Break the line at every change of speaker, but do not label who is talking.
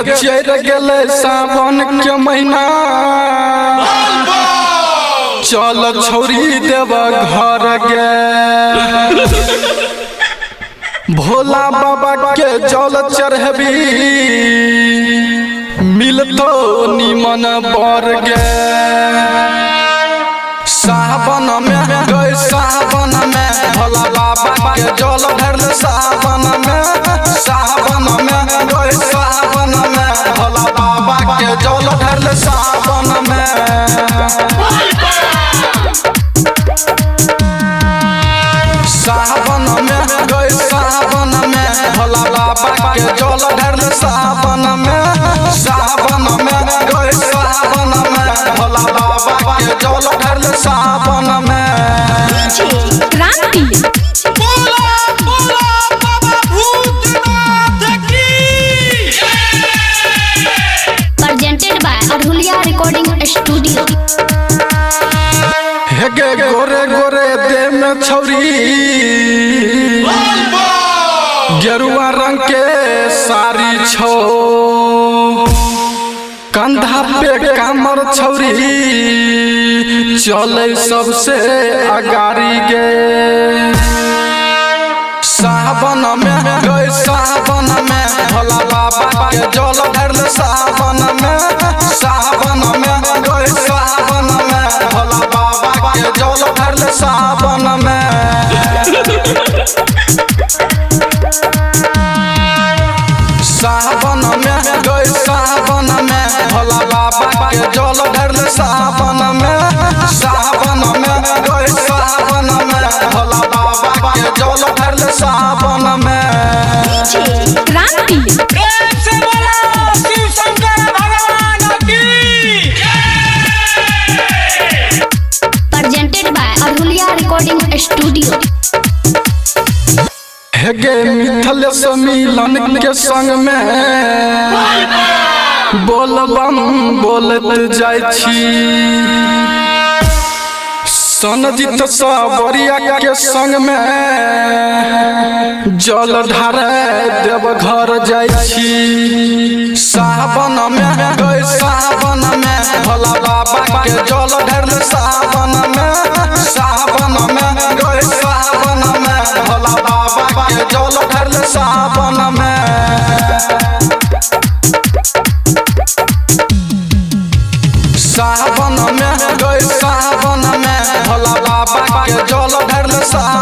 के चढ़ गेले सावन के महीना चल छोड़ी देव घर गे भोला बाबा के जल चढ़बी मिलतो निमन बर गे सावन में गए सावन में भोला बाबा के जल ढरल सावन में गए सावन में भोला बाबा के जल ढरल सावन में सावन में गए सावन में भोला बाबा के जल ढरल सावन में गए सावन में भोला बाबा के जल ढरल सावन में
क्रांति प्रेजेंटेड बाय अरुलिया रिकॉर्डिंग स्टूडियो।
हेगे गोरे गोरे दे में छौरी गेरुआ रंग के साड़ी छो कंधा पे कामर छौरी चले सबसे अगारी गे सावन में गए सावन में भोला बाबा के जल ढरल सावन में गए सावन में भोला बाबा के जल ढरल सावन में सावन में गए सावन में भोला बाबा के जल ढरल सावन में गए सावन में भोला बाबा के जल ढरल सावन में
क्रांति प्रेजेंटेड बाय अरुलिया रिकॉर्डिंग स्टूडियो।
हेगे मिथल सम्मिलन के संग में बोलबम बोलत जाय छी सनजीत सावरिया के संग में जल ढारे देव घर जाय छी सावन में गए सावन में भोला बाबा के जल ढरल सावन में गए सावन में भोला बाबा के जल ढरल सावन में सावन में गए सावन में भोला बाबा के जल ढरल सावन